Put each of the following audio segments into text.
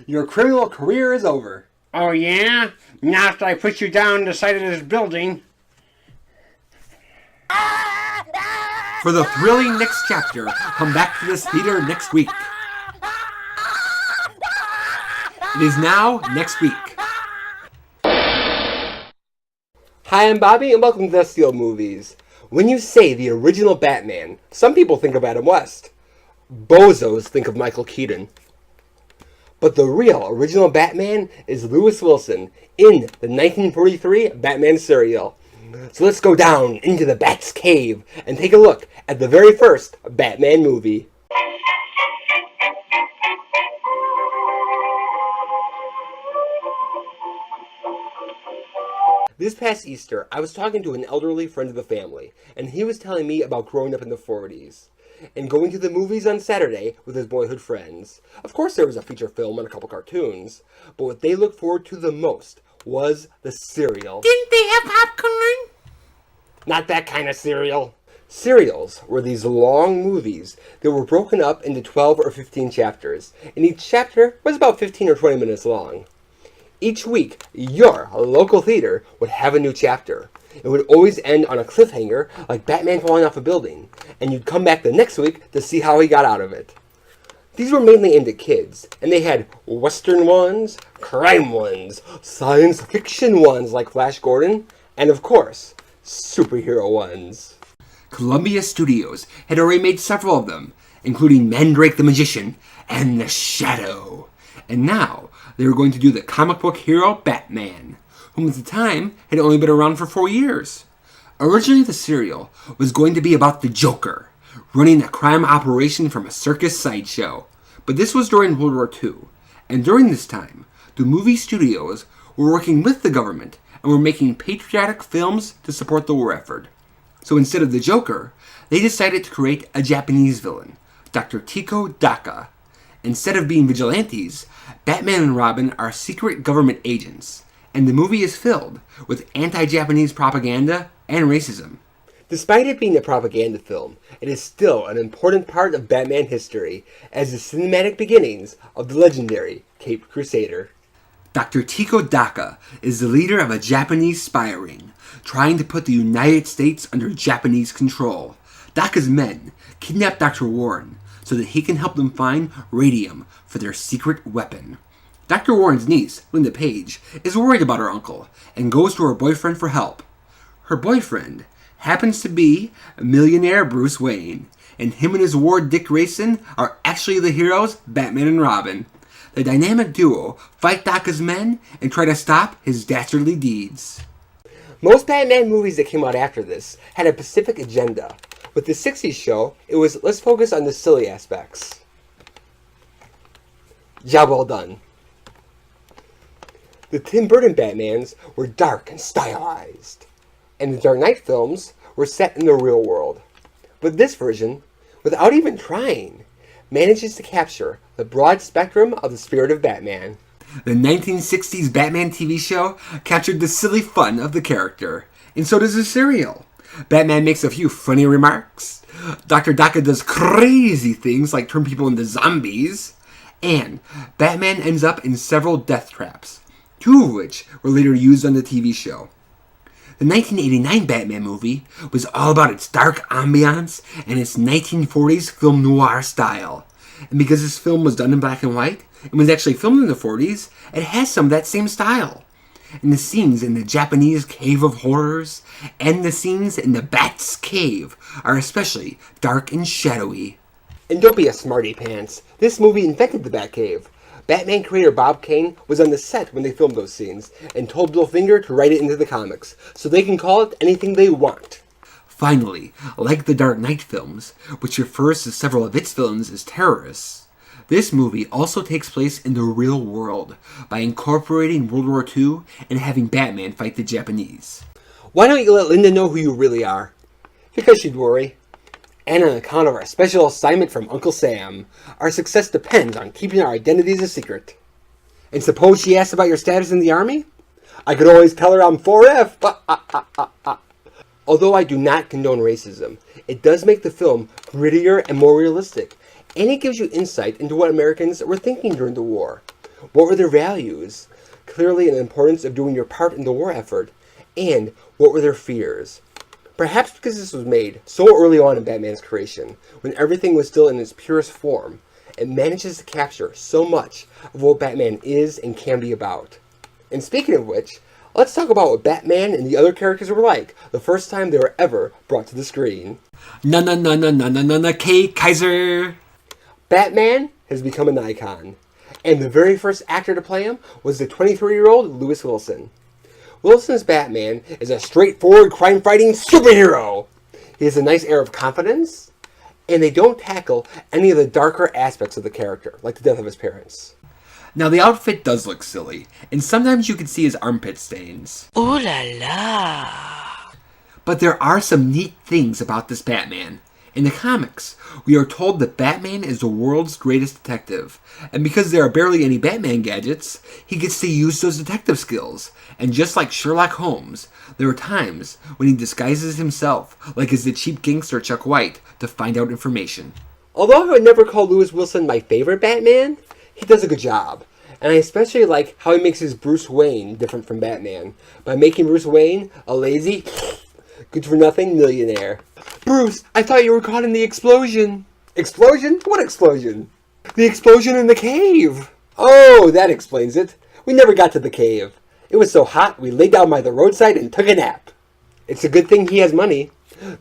Your criminal career is over. Oh yeah? Now after I put you down the side of this building. For the thrilling next chapter, come back to this theater next week. It is now next week. Hi, I'm Bobby, and welcome to the Steel Movies. When you say the original Batman, some people think of Adam West. Bozos think of Michael Keaton. But the real original Batman is Lewis Wilson in the 1943 Batman serial. So let's go down into the Bat's cave and take a look at the very first Batman movie. This past Easter, I was talking to an elderly friend of the family, and he was telling me about growing up in the 40s and going to the movies on Saturday with his boyhood friends. Of course, there was a feature film and a couple cartoons, but what they looked forward to the most was the cereal. Didn't they have popcorn? Not that kind of cereal. Serials were these long movies that were broken up into 12 or 15 chapters, and each chapter was about 15 or 20 minutes long. Each week, your local theater would have a new chapter. It would always end on a cliffhanger, like Batman falling off a building, and you'd come back the next week to see how he got out of it. These were mainly aimed at kids, and they had Western ones, crime ones, science fiction ones like Flash Gordon, and of course, superhero ones. Columbia Studios had already made several of them, including Mandrake the Magician and The Shadow. And now, they were going to do the comic book hero Batman, whom at the time had only been around for 4 years. Originally, the serial was going to be about the Joker, running a crime operation from a circus sideshow. But this was during World War II, and during this time, the movie studios were working with the government and were making patriotic films to support the war effort. So instead of the Joker, they decided to create a Japanese villain, Dr. Tico Daka. Instead of being vigilantes, Batman and Robin are secret government agents, and the movie is filled with anti-Japanese propaganda and racism. Despite it being a propaganda film, it is still an important part of Batman history as the cinematic beginnings of the legendary Caped Crusader. Dr. Tico Daka is the leader of a Japanese spy ring, trying to put the United States under Japanese control. Daka's men kidnap Dr. Warren so that he can help them find radium for their secret weapon. Dr. Warren's niece, Linda Page, is worried about her uncle and goes to her boyfriend for help. Her boyfriend happens to be millionaire Bruce Wayne, and him and his ward Dick Grayson are actually the heroes Batman and Robin. The dynamic duo fight Daka's men and try to stop his dastardly deeds. Most Batman movies that came out after this had a specific agenda. With the 60s show, it was, let's focus on the silly aspects. Job well done. The Tim Burton Batmans were dark and stylized, and the Dark Knight films were set in the real world. But this version, without even trying, manages to capture the broad spectrum of the spirit of Batman. The 1960s Batman TV show captured the silly fun of the character, and so does the serial. Batman makes a few funny remarks, Dr. Daka does crazy things like turn people into zombies, and Batman ends up in several death traps, 2 of which were later used on the TV show. The 1989 Batman movie was all about its dark ambiance and its 1940s film noir style. And because this film was done in black and white, and was actually filmed in the 40s, it has some of that same style. And the scenes in the Japanese Cave of Horrors and the scenes in the Bat's Cave are especially dark and shadowy. And don't be a smarty pants. This movie invented the Batcave. Batman creator Bob Kane was on the set when they filmed those scenes and told Bill Finger to write it into the comics, so they can call it anything they want. Finally, like the Dark Knight films, which refers to several of its villains as terrorists, this movie also takes place in the real world by incorporating World War II and having Batman fight the Japanese. Why don't you let Linda know who you really are? Because she'd worry. And on account of our special assignment from Uncle Sam, our success depends on keeping our identities a secret. And suppose she asks about your status in the army? I could always tell her I'm 4F. Although I do not condone racism, it does make the film grittier and more realistic, and it gives you insight into what Americans were thinking during the war. What were their values? Clearly an importance of doing your part in the war effort. And what were their fears? Perhaps because this was made so early on in Batman's creation, when everything was still in its purest form, it manages to capture so much of what Batman is and can be about. And speaking of which, let's talk about what Batman and the other characters were like the first time they were ever brought to the screen. Kaiser! Batman has become an icon, and the very first actor to play him was the 23-year-old Lewis Wilson. Wilson's Batman is a straightforward crime-fighting superhero. He has a nice air of confidence, and they don't tackle any of the darker aspects of the character, like the death of his parents. Now the outfit does look silly, and sometimes you can see his armpit stains. Ooh la la! But there are some neat things about this Batman. In the comics, we are told that Batman is the world's greatest detective, and because there are barely any Batman gadgets, he gets to use those detective skills. And just like Sherlock Holmes, there are times when he disguises himself, like as the cheap gangster Chuck White, to find out information. Although I would never call Lewis Wilson my favorite Batman, he does a good job. And I especially like how he makes his Bruce Wayne different from Batman, by making Bruce Wayne a lazy, good-for-nothing millionaire. Bruce, I thought you were caught in the explosion. Explosion? What explosion? The explosion in the cave. Oh, that explains it. We never got to the cave. It was so hot, we laid down by the roadside and took a nap. It's a good thing he has money.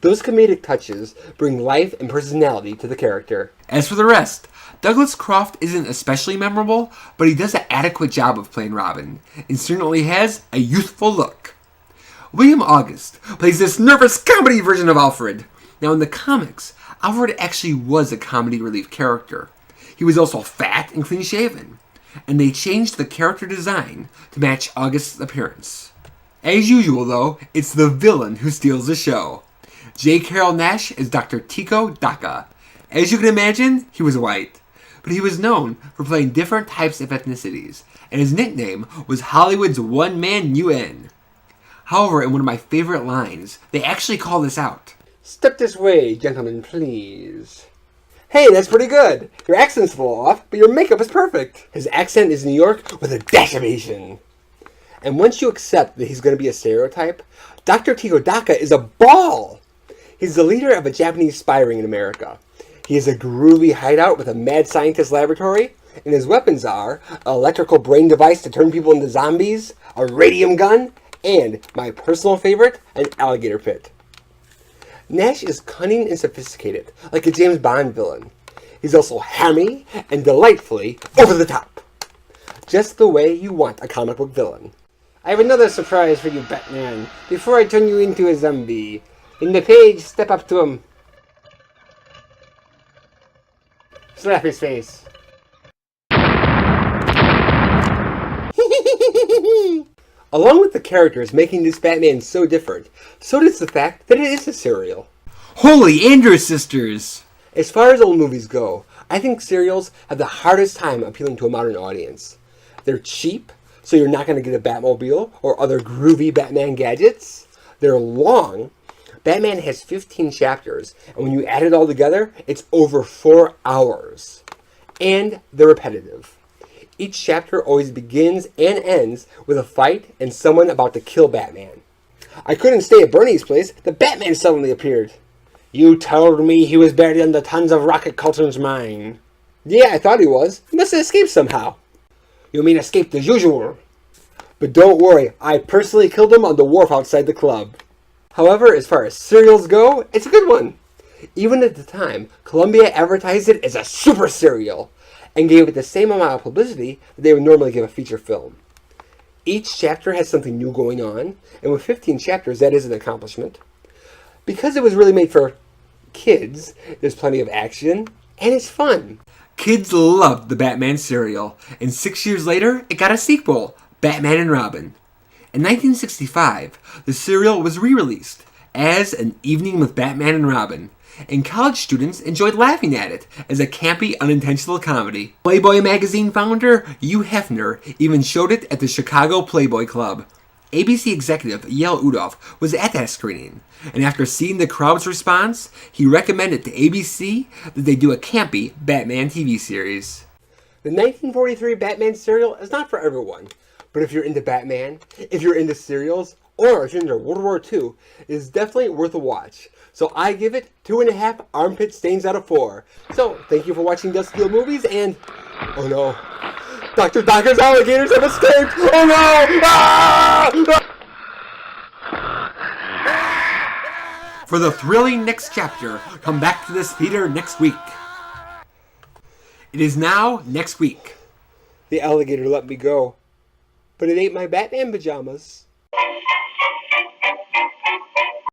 Those comedic touches bring life and personality to the character. As for the rest, Douglas Croft isn't especially memorable, but he does an adequate job of playing Robin, and certainly has a youthful look. William August plays this nervous comedy version of Alfred. Now in the comics, Alfred actually was a comedy relief character. He was also fat and clean-shaven, and they changed the character design to match August's appearance. As usual though, it's the villain who steals the show. J. Carrol Naish is Dr. Tico Daka. As you can imagine, he was white, but he was known for playing different types of ethnicities, and his nickname was Hollywood's one-man UN. However, in one of my favorite lines, they actually call this out. Step this way, gentlemen, please. Hey, that's pretty good. Your accent's a little off, but your makeup is perfect. His accent is New York with a dash of Asian. And once you accept that he's going to be a stereotype, Dr. Tico Daka is a ball. He's the leader of a Japanese spy ring in America. He has a groovy hideout with a mad scientist laboratory, and his weapons are an electrical brain device to turn people into zombies, a radium gun, and, my personal favorite, an alligator pit. Naish is cunning and sophisticated, like a James Bond villain. He's also hammy and delightfully over the top. Just the way you want a comic book villain. I have another surprise for you, Batman. Before I turn you into a zombie, in the page, step up to him. Slap his face. Along with the characters making this Batman so different, so does the fact that it is a serial. Holy Andrews Sisters! As far as old movies go, I think serials have the hardest time appealing to a modern audience. They're cheap, so you're not going to get a Batmobile or other groovy Batman gadgets. They're long. Batman has 15 chapters, and when you add it all together, it's over 4 hours. And they're repetitive. Each chapter always begins and ends with a fight and someone about to kill Batman. I couldn't stay at Bernie's place. The Batman suddenly appeared. You told me he was buried under tons of rocket Colton's mine. Yeah, I thought he was. He must have escaped somehow. You mean escaped as usual? But don't worry, I personally killed him on the wharf outside the club. However, as far as serials go, it's a good one. Even at the time, Columbia advertised it as a super serial, and gave it the same amount of publicity that they would normally give a feature film. Each chapter has something new going on, and with 15 chapters, that is an accomplishment. Because it was really made for kids, there's plenty of action, and it's fun. Kids loved the Batman serial, and 6 years later, it got a sequel, Batman and Robin. In 1965, the serial was re-released as An Evening with Batman and Robin, and college students enjoyed laughing at it as a campy, unintentional comedy. Playboy magazine founder Hugh Hefner even showed it at the Chicago Playboy Club. ABC executive Yael Udoff was at that screening, and after seeing the crowd's response, he recommended to ABC that they do a campy Batman TV series. The 1943 Batman serial is not for everyone, but if you're into Batman, if you're into serials, or if you're into World War II, it is definitely worth a watch. So I give it 2.5 armpit stains out of 4. So thank you for watching Dusty Old Movies, and oh no, Dr. Docker's alligators have escaped! Oh no! Ah! For the thrilling next chapter, come back to this theater next week. It is now next week. The alligator let me go, but it ate my Batman pajamas.